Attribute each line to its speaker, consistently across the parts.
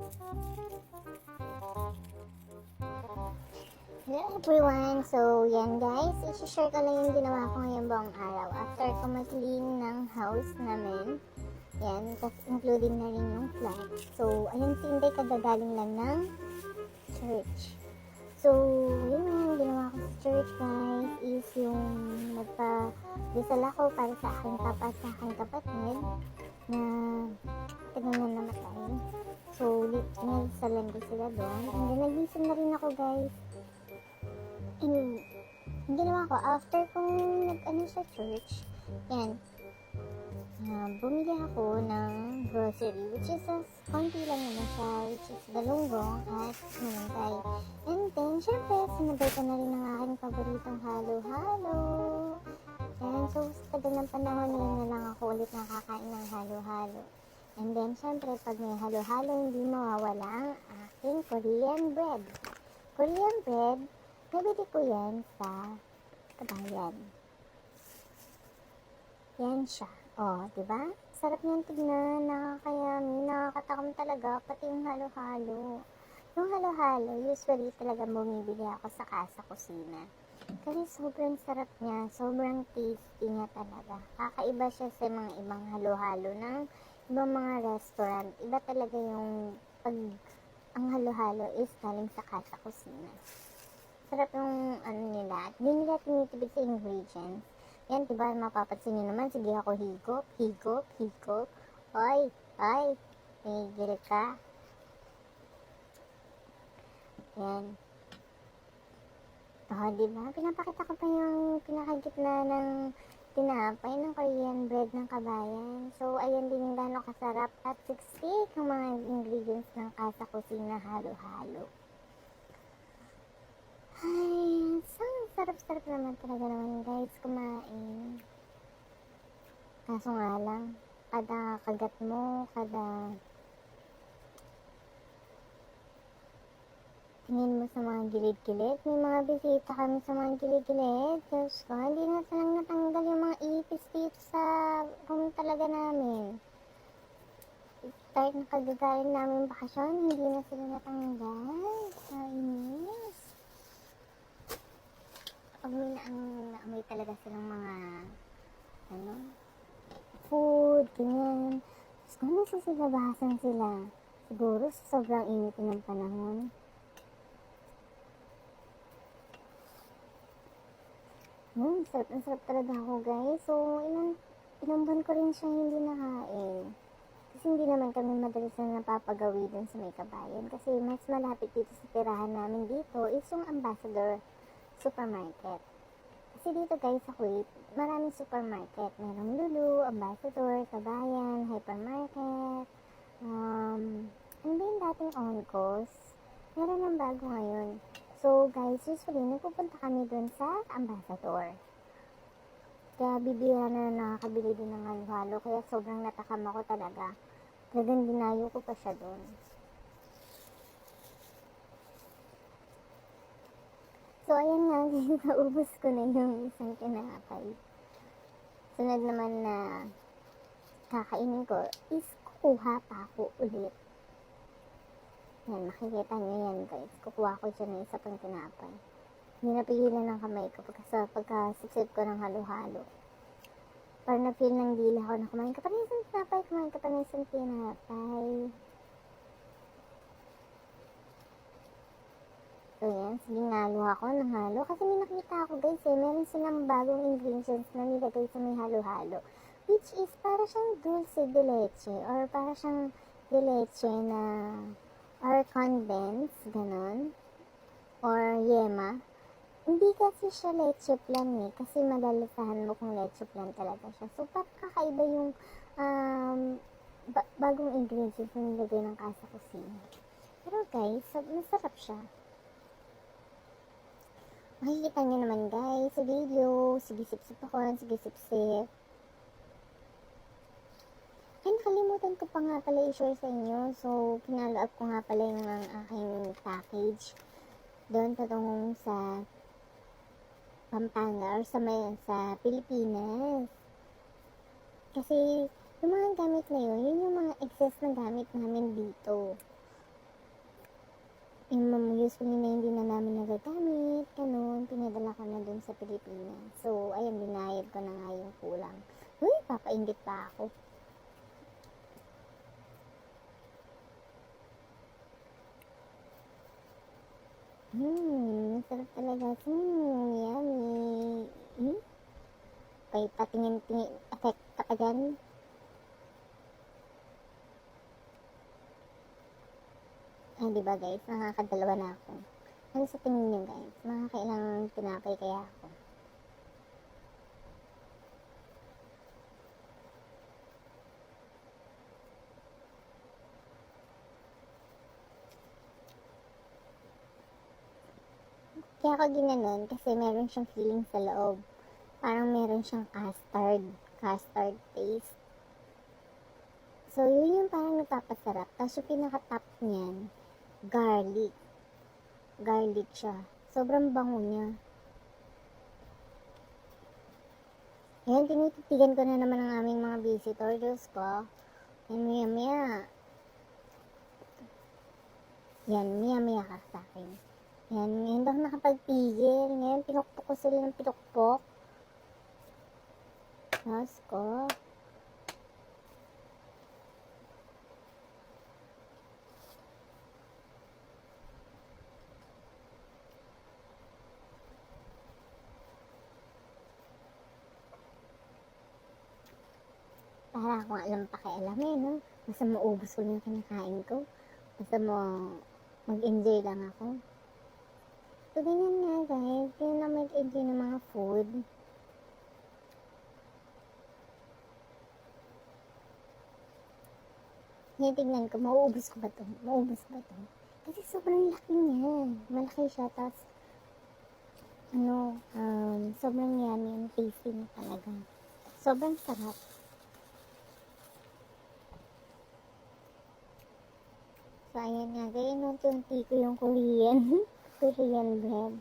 Speaker 1: Hello everyone! So, yan guys, i-share ko lang yung ginawa ko ngayong buong araw. After ko mag-clean ng house namin, yan, tapos including na rin yung flat. So, ayun si Inday kagagaling lang ng church. So, yun nga, yung ginawa ko sa church guys, is yung nagpa-disal ako para sa aking papa at sa aking kapatid na tagal na namatay. So, pinasalan ko sila doon. And then, nagising na rin ako guys. And, yung ginawa ko, after kong nag-ano sa church, yan, bumili ako ng grocery, which is konti lang naman siya, which is galunggong at malunggay. And then, syempre, sinabay ko na rin ang aking paboritong halo-halo. Yan, so, sa tagal ng panahon, yun na lang ako ulit nakakain ng halo-halo. And then, syempre, pag may halo-halo, hindi mawawala ang aking Korean bread. Korean bread, nabili ko yan sa Kabayan. Yan siya. O, diba? Sarap niyan tignan, nakakayami, nakakatakam talaga, pati yung halo-halo. Yung halo-halo, usually talaga bumibili ako sa Casa Kusina. Kasi sobrang sarap niya, sobrang tasty niya talaga. Kakaiba siya sa mga ibang halo-halo ng ibang mga restaurant. Iba talaga yung pag ang halo-halo is galing sa Casa Kusina. Sarap yung ano nila. Hindi nila tinitibig sa ingredients. Yan, diba, mapapansin nyo naman, sige ako higop. Oy, tigil ka. Yan. Diba, pinapakita ko pa yung pinakagitna ng tinapay ng Korean bread ng Kabayan. So, ayan din yung gano'ng kasarap at siksik ang mga ingredients ng Casa Kusina halo-halo. Ay, sarap-sarap naman talaga naman guys kumain. Kaso nga lang, kada kagat mo, kada tingin mo sa mga gilid-gilid, may mga bisita kami sa mga gilid-gilid. Diyos ko, hindi na silang natanggal yung mga ipis dito sa room talaga namin. Start na kagagaling namin bakasyon, hindi na sila natanggal. Inis. Pag may naamoy talaga silang mga food, ganyan. Tapos kung nagsisilabasan sila, siguro sa sobrang init ng panahon. Sarap talaga ako guys. So, ilang buwan ko rin siya hindi nakain. Kasi hindi naman kami madalas na napapagawi dun sa may Kabayan. Kasi mas malapit dito sa tirahan namin dito is yung Ambassador Supermarket. Kasi dito guys sa Kuwait, maraming supermarket. Merong Lulu, Ambassador, Kabayan, Hypermarket. Ano ba yung dating Oncos? Meron ng bago ngayon. So guys, usually nagpupunta kami dun sa Ambassador. Kaya bibira na nakakabili din ng halo-halo. Kaya sobrang natakam ako talaga. Talagang dinayo ko pa siya dun. So, ayan nga, naubos ko na yung isang tinapay. Sunod naman na kakainin ko is kukuha pa ako ulit. Yan, makikita nyo yan guys. Kukuha ko dyan ng isa pang tinapay. Hindi napigilan ng kamay ko pagkasipsip ko ng halo-halo. Parang na-feel ng dila ko na kumain ka pa ng isang tinapay. So yan, sige ngalo ako ng halo. Kasi may nakita ako guys meron silang bagong ingredients na nilagay sa may halo-halo. Which is para siyang dulce de leche or para siyang de leche na or condensed, ganon. Or yema. Hindi kasi siya leche plan kasi malalasahan mo kung leche plan talaga siya. So parang kakaiba yung bagong ingredients na nilagay ng Casa Kusina. Pero guys, masarap siya. Makikita nyo naman guys sa video. Sige sip-sip ako. Sige sip-sip. Ay, nakalimutan ko pa nga pala i-share sa inyo. So, pinalo up ko nga pala yung aking package. Doon patungong sa Pampanga or sa Pilipinas. Kasi, yung mga gamit na yun yung mga excess na gamit namin dito. yung usually na hindi na namin nagagamit, ganun, pinadala ko na dun sa Pilipinas. So, ayun, binayad ko na nga yung kulang. Uy, papainggit pa ako. Sarap talaga. Yummy. Patingin-tingin, effect ka pa dyan. Diba guys, nakakadalawa na ako. Ano sa tingin nyo guys? Makakailang tinapay kaya ako? Kaya ako ginanon kasi meron siyang feeling sa loob. Parang meron siyang custard taste. So, yun yung parang nagpapasarap. Tapos yung pinaka-top niyan, garlic. Garlic siya. Sobrang bango niya. Ayan, tinititigan ko na naman ang aming mga visitor. Diyos ko. Yan, maya. Yan, maya ka sa akin. Yan, ngayon daw nakapagpigil. Ngayon, pinukpok ko sila ng pinukpok. Diyos ko. Para akong alam pakialam no? Basta maubos ko yung kinakain ko. Basta mag-enjoy lang ako. So, ganyan nga guys. Ganyan na mag-enjoy ng mga food. Ngayon tignan ko, mauubos ko ba to? Kasi sobrang laki niya. Malaki siya. Tapos, sobrang yummy and tasty na talaga. Sobrang sarap. So, ayan nga. Ganyan unti-unti ko yung Korean bread.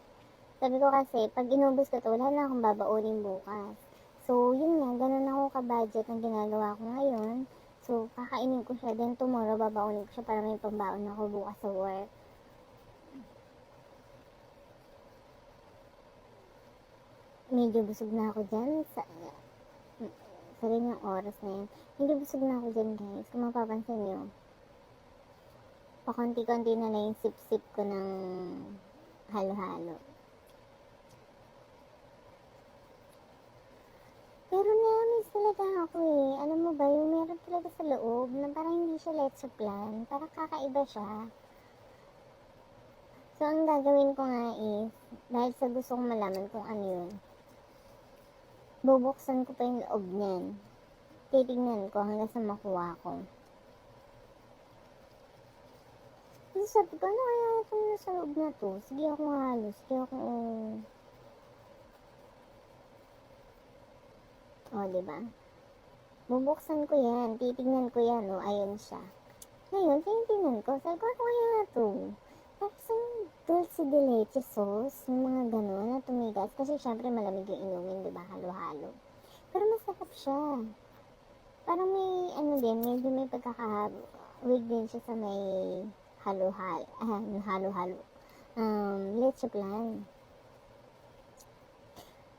Speaker 1: Sabi ko kasi, pag inubos ko to, wala na akong babaunin bukas. So, yun nga. Ganun ako ka-budget ang ginagawa ko ngayon. So, kakainin ko siya. Then, tomorrow, babaunin ko siya para may pambaon ako bukas sa work. Medyo busog na ako dyan sa ganyang oras na yun. Medyo busog na ako dyan guys. Kung mapapansin nyo, pakonti-konti na lang yung sip-sip ko ng halo-halo. Pero na-miss talaga ako eh. Alam mo ba, yung meron talaga sa loob na parang hindi siya let's plan. Parang kakaiba siya. So, ang gagawin ko nga is, dahil sa gusto kong malaman kung ano yun, bubuksan ko pa yung loob niyan. Titignan ko hanggang sa makuha ko. Kasi sabi ko, ano kaya itong nasa loob na to? Sige ako halos. Diba? Bubuksan ko yan. Titignan ko yan, ayun siya. Ngayon, titignan ko. Sabi ko, ano kaya to? Tapos yung dulce de leche sauce, yung mga gano'n na tumigas. Kasi syempre malamig yung inumin, diba? Halo-halo. Pero masarap siya. Parang may, medyo may pagkaka-wig din siya sa may halo-halo. Leche plan.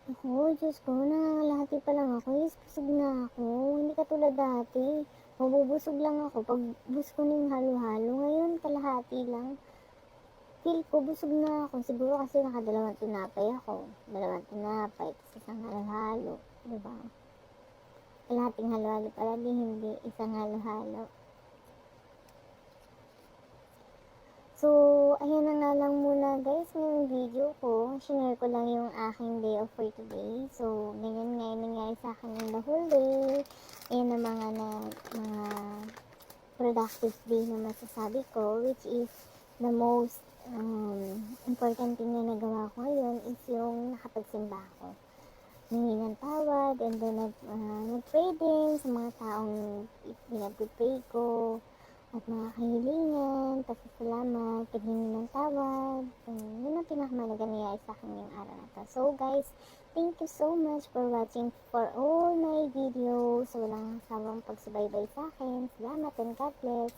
Speaker 1: Ako, Diyos ko, nangangalahati pa lang ako. Yes, busog na ako. Hindi katulad dati. Mabubusog lang ako pag gusto ko ng halo-halo. Ngayon, kalahati lang. Feel ko, busog na ako. Siguro kasi nakadalawang tinapay ako. Dalawang tinapay, tapos isang halo-halo. Diba? Kalahating halo-halo pala, hindi isang halo-halo. So, ayan na nga lang muna guys, ngayong video ko. Share ko lang yung aking day off for today. So, ganyan nga yung nangyari sa akin yung the whole day. Ayan na mga productive day na masasabi ko, which is the most important thing na nagawa ko ngayon is yung nakapagsimba ako. Hingi ng tawad, and then nag-pray din sa mga taong pinag-pray ko at mga kahilingan, pasasalamat, paghingi ng tawad. Yun ang pinakamalaga nangyari sa akin yung araw na to. So guys, thank you so much for watching for all my videos. Walang sawang pagsubaybay sa akin. Salamat and God bless.